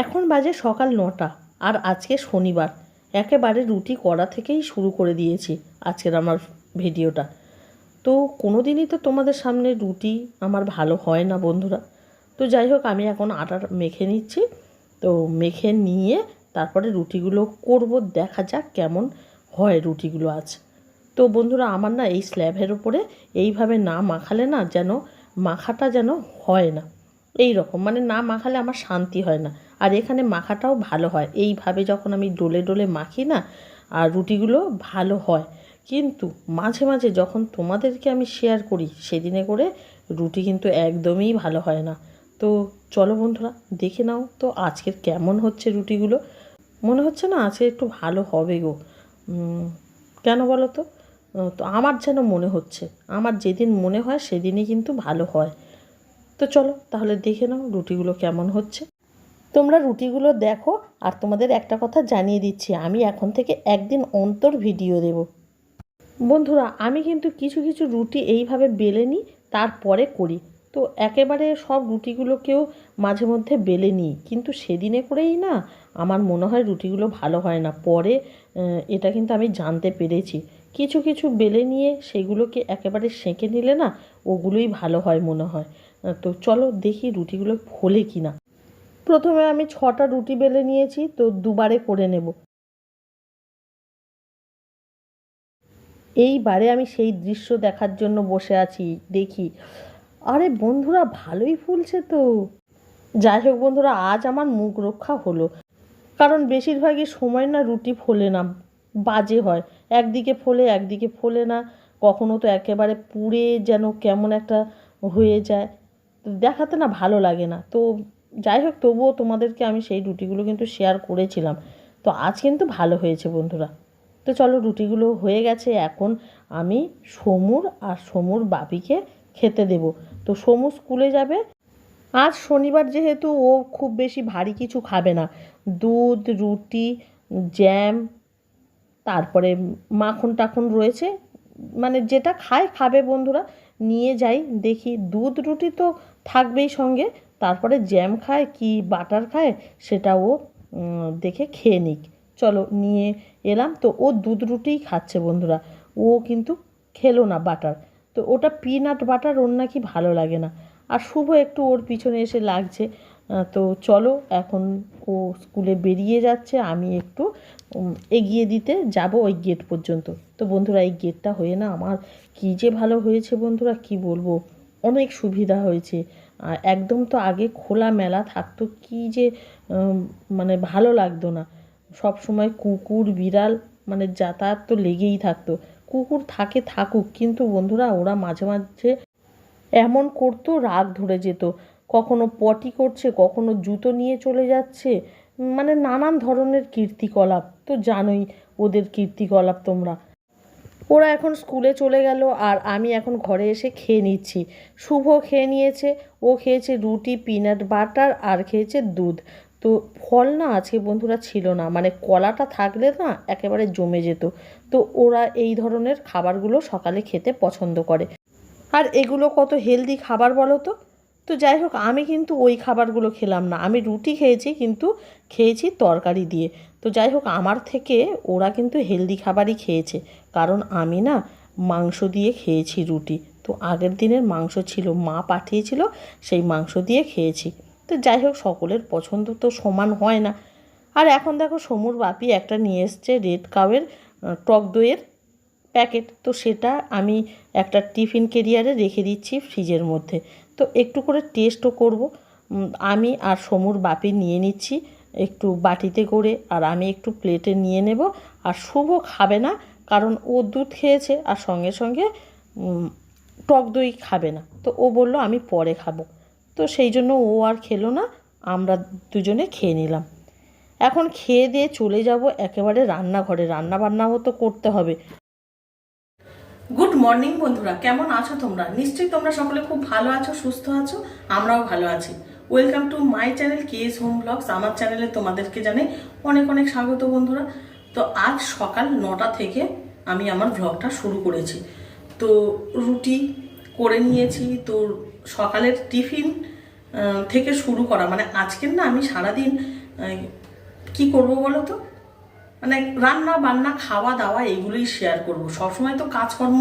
এখন বাজে সকাল ৯টা আর আজকে শনিবার। একেবারে রুটি করা থেকেই শুরু করে দিয়েছি আজকের আমার ভিডিওটা। তো কোনো দিনই তো তোমাদের সামনে রুটি আমার ভালো হয় না বন্ধুরা। তো যাই হোক, আমি এখন আটা মেখে নিচ্ছি। তো মেখে নিয়ে তারপরে রুটিগুলো করব, দেখা যাক কেমন হয় রুটিগুলো আজ। তো বন্ধুরা, আমার না এই স্ল্যাবের ওপরে এইভাবে না মাখালে না যেন মাখাটা যেন হয় না, এই রকম মানে না মাখালে আমার শান্তি হয় না। আর এখানে মাখাটাও ভালো হয়, এইভাবে যখন আমি ডোলে ডোলে মাখি না, আর রুটিগুলো ভালো হয়। কিন্তু মাঝে মাঝে যখন তোমাদেরকে আমি শেয়ার করি সেদিনে করে রুটি কিন্তু একদমই ভালো হয় না। তো চলো বন্ধুরা, দেখে নাও তো আজকের কেমন হচ্ছে রুটিগুলো। মনে হচ্ছে না আজকে একটু ভালো হবে গো। কেন বলো তো? তো আমার যেন মনে হচ্ছে, আমার যেদিন মনে হয় সেদিনই কিন্তু ভালো হয়। তো চলো তাহলে দেখে নাও রুটিগুলো কেমন হচ্ছে। তোমরা রুটিগুলো দেখো, আর তোমাদের একটা কথা জানিয়ে দিচ্ছি, আমি এখন থেকে একদিন অন্তর ভিডিও দেব। বন্ধুরা, আমি কিন্তু কিছু কিছু রুটি এইভাবে বেলে নিই, তারপরে করি। তো একেবারে সব রুটিগুলোকেও মাঝে মধ্যে বেলে নিই, কিন্তু সেদিনে করেই না আমার মনে হয় রুটিগুলো ভালো হয় না। পরে এটা কিন্তু আমি জানতে পেরেছি, কিছু কিছু বেলে নিয়ে সেগুলোকে একেবারে সেঁকে নিলে না ওগুলোই ভালো হয় মনে হয়। তো চলো দেখি রুটিগুলো ফোলে কি না। প্রথমে আমি 6টা রুটি বেলে নিয়েছি, তো দুবারে করে নেব। এইবারে আমি সেই দৃশ্য দেখার জন্য বসে আছি, দেখি আরে বন্ধুরা ভালোই ফুলছে তো। যাই হোক বন্ধুরা, আজ আমার মুখ রক্ষা হলো, কারণ বেশিরভাগই সময় না রুটি ফোলে না, বাজে হয়। একদিকে ফোলে একদিকে ফোলে না, কখনো তো একেবারে পুড়ে যেন কেমন একটা হয়ে যায়, দেখাতে না ভালো লাগে না। তো যাই হোক, তবুও তোমাদেরকে আমি সেই রুটিগুলো কিন্তু শেয়ার করেছিলাম। তো আজ কিন্তু ভালো হয়েছে বন্ধুরা। তো চলো, রুটিগুলো হয়ে গেছে, এখন আমি সমুর আর সমুর বাপিকে খেতে দেব। তো সমু স্কুলে যাবে, আজ শনিবার যেহেতু ও খুব বেশি ভারী কিছু খাবে না। দুধ, রুটি, জ্যাম, তারপরে মাখন টাখন রয়েছে, মানে যেটা খায় খাবে বন্ধুরা। নিয়ে যাই দেখি, দুধ রুটি তো থাকবেই সঙ্গে, তারপরে জ্যাম খায় কি বাটার খায় সেটা ও দেখে খেয়ে নিক। চলো নিয়ে এলাম, তো ও দুধ রুটিই খাচ্ছে বন্ধুরা। ও কিন্তু খেলো না বাটার, তো ওটা পিনাট বাটার ওর নাকি ভালো লাগে না। আর শুভ একটু ওর পিছনে এসে লাগছে। তো চলো, এখন ও স্কুলে বেরিয়ে যাচ্ছে, আমি একটু এগিয়ে দিতে যাব ওই গেট পর্যন্ত। তো বন্ধুরা, এই গেটটা হয়ে না আমার কী যে ভালো হয়েছে বন্ধুরা, কি বলবো, অনেক সুবিধা হয়েছে। একদম তো আগে খোলা মেলা থাকতো, কি যে মানে ভালো লাগতো না। সব সময় কুকুর বিড়াল মানে যাতায়াত তো লেগেই থাকতো। কুকুর থাকে থাকুক, কিন্তু বন্ধুরা ওরা মাঝে মাঝে এমন করতো রাগ ধরে যেত। কখনো পটি করছে, কখনো জুতো নিয়ে চলে যাচ্ছে, মানে নানান ধরনের কীর্তিকলাপ তো জানোই, ওদের কীর্তিকলাপ তোমরা। ওরা এখন স্কুলে চলে গেল, আর আমি এখন ঘরে এসে খেয়ে নিচ্ছি। শুভ খেয়ে নিয়েছে, ও খেয়েছে রুটি, পিনাট বাটার, আর খেয়েছে দুধ। তো ফল না আজকে বন্ধুরা ছিল না, মানে কলাটা থাকলে না একেবারে জমে যেত। তো ওরা এই ধরনের খাবারগুলো সকালে খেতে পছন্দ করে, আর এগুলো কত হেলদি খাবার বলো তো। তো যাই হোক, আমি কিন্তু ওই খাবারগুলো খেলাম না, আমি রুটি খেয়েছি, কিন্তু খেয়েছি তরকারি দিয়ে। তো যাই হোক, আমার থেকে ওরা কিন্তু হেলদি খাবারই খেয়েছে, কারণ আমি না মাংস দিয়ে খেয়েছি রুটি। তো আগের দিনের মাংস ছিল, মা পাঠিয়েছিল, সেই মাংস দিয়ে খেয়েছি। তো যাই হোক, সকলের পছন্দ তো সমান হয় না। আর এখন দেখো, সমুর বাপি একটা নিয়ে এসছে রেড কাউয়ের টক দইয়ের প্যাকেট, তো সেটা আমি একটা টিফিন ক্যারিয়ারে রেখে দিচ্ছি ফ্রিজের মধ্যে। তো একটু করে টেস্টও করব। আমি আর সমুর বাপি নিয়ে নিচ্ছি একটু বাটিতে করে, আর আমি একটু প্লেটে নিয়ে নেব। আর শুভ খাবে না, কারণ ও দুধ খেয়েছে, আর সঙ্গে সঙ্গে টক দই খাবে না। তো ও বলল আমি পরে খাবো, তো সেই জন্য ও আর খেলো না, আমরা দুজনে খেয়ে নিলাম। এখন খেয়ে দিয়ে চলে যাব একেবারে রান্নাঘরে, রান্না বান্নাও তো করতে হবে। গুড মর্নিং বন্ধুরা, কেমন আছো তোমরা? নিশ্চয়ই তোমরা সকলে খুব ভালো আছো, সুস্থ আছো, আমরাও ভালো আছি। Welcome to my channel KS home vlogs. আমার চ্যানেলে তোমাদেরকে জানাই অনেক অনেক স্বাগত বন্ধুরা। তো আজ সকাল 9টা থেকে আমি আমার ব্লগটা শুরু করেছি। তো রুটি করে নিয়েছি, তো সকালের টিফিন থেকে শুরু করা, মানে আজকের না আমি সারাদিন কি করব বলো তো, মানে রান্না বান্না খাওয়া দাওয়া এগুলোই শেয়ার করব। সবসময় তো কাজকর্ম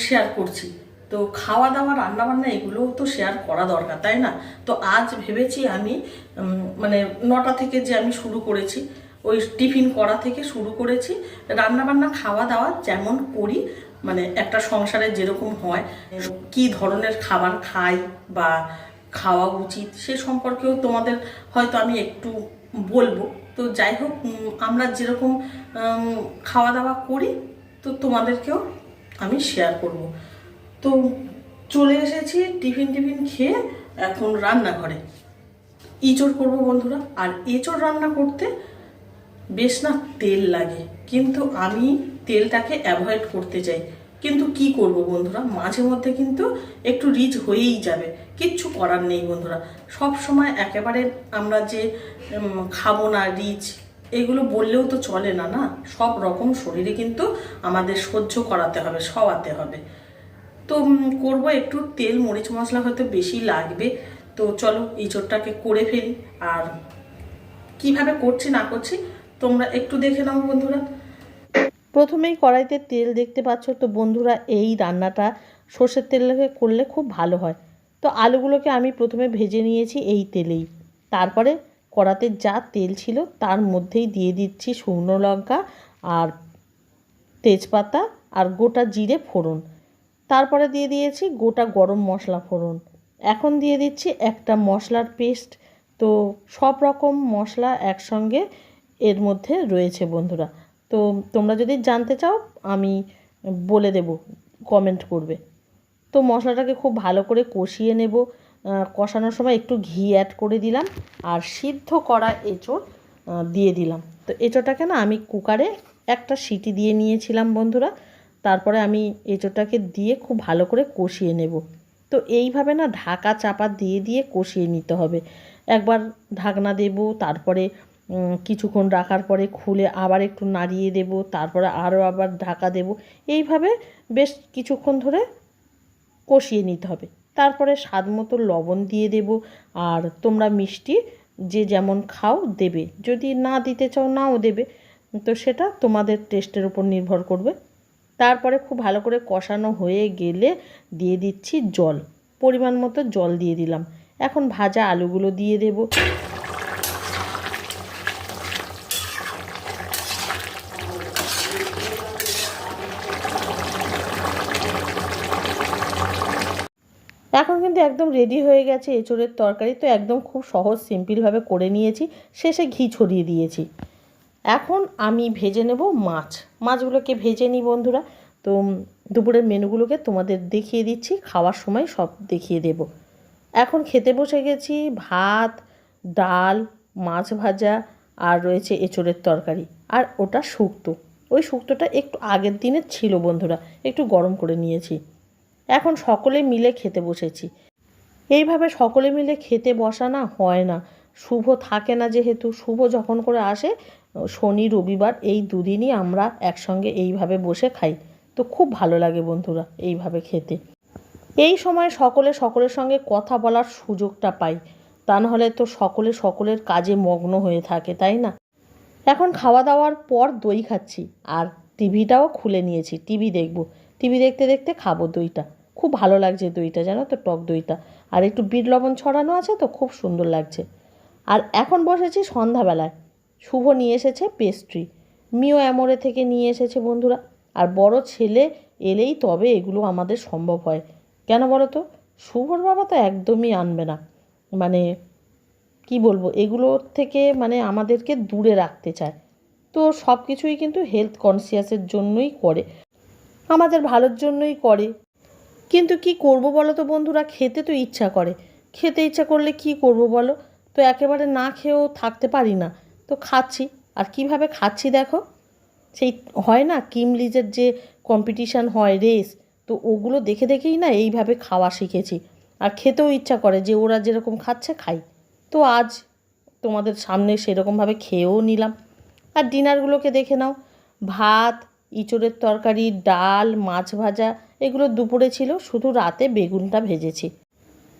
শেয়ার করছি, তো খাওয়া দাওয়া রান্না বান্না এগুলোও তো শেয়ার করা দরকার, তাই না? তো আজ ভেবেছি আমি মানে 9টা থেকে যে আমি শুরু করেছি, ওই টিফিন করা থেকে শুরু করেছি, রান্না বান্না খাওয়া দাওয়া যেমন করি, মানে একটা সংসারে যেরকম হয়, কি ধরনের খাবার খাই বা খাওয়া উচিত সে সম্পর্কেও তোমাদের হয়তো আমি একটু বলবো। তো যাই হোক, আমরা যেরকম খাওয়া দাওয়া করি তো তোমাদেরকেও আমি শেয়ার করব। তো চলে এসেছি টিফিন খেয়ে এখন রান্নাঘরে ইঁচড় করব বন্ধুরা। আর এঁচড় রান্না করতে বেশ না তেল লাগে, কিন্তু আমি তেলটাকে অ্যাভয়েড করতে চাই। কিন্তু কি করব বন্ধুরা, মাঝে মধ্যে কিন্তু একটু রিচ হয়েই যাবে, কিচ্ছু করার নেই বন্ধুরা। সব সময় একেবারে আমরা যে খাবো না রিচ, এগুলো বললেও তো চলে না, না সব রকম শরীরে কিন্তু আমাদের সহ্য করাতে হবে, সওয়াতে হবে। তো করব একটু তেল মরিচ মশলা হয়তো বেশি লাগবে। তো চলো ইঁচড়টাকে করে ফেলি, আর কিভাবে করছি না করছি তোমরা একটু দেখে নাও বন্ধুরা। প্রথমেই কড়াইতে তেল দেখতে পাচ্ছ তো বন্ধুরা, এই রান্নাটা সর্ষের তেলে করলে খুব ভালো হয়। তো আলুগুলোকে আমি প্রথমে ভেজে নিয়েছি এই তেলেই, তারপরে কড়াতে যা তেল ছিল তার মধ্যেই দিয়ে দিচ্ছি শুকনো লঙ্কা আর তেজপাতা আর গোটা জিরে ফোড়ন, তারপরে দিয়ে দিয়েছি গোটা গরম মশলা ফোড়ন, এখন দিয়ে দিচ্ছি একটা মশলার পেস্ট। তো সব রকম মশলা একসঙ্গে এর মধ্যে রয়েছে বন্ধুরা। তো তোমরা যদি জানতে চাও আমি বলে দেব, কমেন্ট করবে। তো মশলাটাকে খুব ভালো করে কষিয়ে নেব। কষানোর সময় একটু ঘি অ্যাড করে দিলাম আর সিদ্ধ করা এঁচড় দিয়ে দিলাম। তো এঁচড়টাকে না আমি কুকারে একটা সিটি দিয়ে নিয়েছিলাম বন্ধুরা, তারপরে আমি এঁচড়টাকে দিয়ে খুব ভালো করে কষিয়ে নেব। তো এইভাবে না ঢাকা চাপা দিয়ে দিয়ে কষিয়ে নিতে হবে। একবার ঢাকনা দেব, তারপরে কিছুক্ষণ রাখার পরে খুলে আবার একটু নাড়িয়ে দেব, তারপরে আরও আবার ঢাকা দেব। এইভাবে বেশ কিছুক্ষণ ধরে কষিয়ে নিতে হবে। তারপরে স্বাদ মতো লবণ দিয়ে দেব, আর তোমরা মিষ্টি যে যেমন খাও দেবে, যদি না দিতে চাও নাও দেবে, তো সেটা তোমাদের টেস্টের উপর নির্ভর করবে। তারপরে খুব ভালো করে কষানো হয়ে গেলে দিয়ে দিচ্ছি জল, পরিমাণ মতো জল দিয়ে দিলাম। এখন ভাজা আলুগুলো দিয়ে দেব। এখন কিন্তু একদম রেডি হয়ে গেছে এঁচোড়ের তরকারি। তো একদম খুব সহজ সিম্পলভাবে করে নিয়েছি, শেষে ঘি ছড়িয়ে দিয়েছি। এখন আমি ভেজে নেব মাছগুলোকে ভেজে নিই বন্ধুরা। তো দুপুরের মেনুগুলোকে তোমাদের দেখিয়ে দিচ্ছি, খাওয়ার সময় সব দেখিয়ে দেব। এখন খেতে বসে গেছি, ভাত, ডাল, মাছ ভাজা আর রয়েছে এঁচোড়ের তরকারি, আর ওটা শুক্তো। ওই শুক্তোটা একটু আগের দিনের ছিল বন্ধুরা, একটু গরম করে নিয়েছি। এখন সকলে মিলে খেতে বসেছি। এইভাবে সকলে মিলে খেতে বসা না হয় না, শুভ থাকে না যেহেতু, শুভ যখন করে আসে শনি রবিবার এই দুদিনই আমরা একসঙ্গে এইভাবে বসে খাই। তো খুব ভালো লাগে বন্ধুরা এইভাবে খেতে। এই সময় সকলে সকলের সঙ্গে কথা বলার সুযোগটা পাই, তা নাহলে তো সকলে সকলের কাজে মগ্ন হয়ে থাকে, তাই না? এখন খাওয়া দাওয়ার পর দই খাচ্ছি, আর টিভিটাও খুলে নিয়েছি, টিভি দেখব। টিভি দেখতে দেখতে খাবো দইটা, খুব ভালো লাগছে দইটা, জানো তো, টক দইটা, আর একটু বিট লবণ ছড়ানো আছে তো খুব সুন্দর লাগছে। আর এখন বসেছি সন্ধ্যাবেলায়, শুভ নিয়ে এসেছে পেস্ট্রি, মিও অ্যামোরে থেকে নিয়ে এসেছে বন্ধুরা। আর বড় ছেলে এলেই তবে এগুলো আমাদের সম্ভব হয়, কেন বলো তো, শুভর বাবা তো একদমই আনবে না, মানে কি বলবো, এগুলোর থেকে মানে আমাদেরকে দূরে রাখতে চায়। তো সব কিছুই কিন্তু হেলথ কনসিয়াসের জন্যই করে, আমাদের ভালোর জন্যই করে। কিন্তু কি করব বলো তো বন্ধুরা, খেতে তো ইচ্ছা করে, খেতে ইচ্ছা করলে কি করব বলো, তো একেবারে না খেয়েও থাকতে পারি না, তো খাচ্ছি। আর কিভাবে খাচ্ছি দেখো, সেই হয় না কিমলিজের যে কম্পিটিশান হয়, রেস, তো ওগুলো দেখে দেখেই না এইভাবে খাওয়া শিখেছি। আর খেতেও ইচ্ছা করে যে ওরা যেরকম খাচ্ছে খাই। তো আজ তোমাদের সামনে সেরকমভাবে খেয়েও নিলাম। আর ডিনারগুলোকে দেখে নাও, ভাত, ইঁচড়ের তরকারি, ডাল, মাছ ভাজা, এগুলো দুপুরে ছিল, শুধু রাতে বেগুনটা ভেজেছি।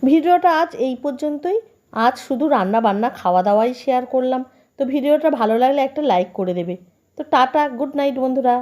ভিডিওটা আজ এই পর্যন্তই। আজ শুধু রান্না বান্না খাওয়া দাওয়াই শেয়ার করলাম। তো ভিডিওটা ভালো লাগলে একটা লাইক করে দেবে। তো টাটা, গুড নাইট বন্ধুরা।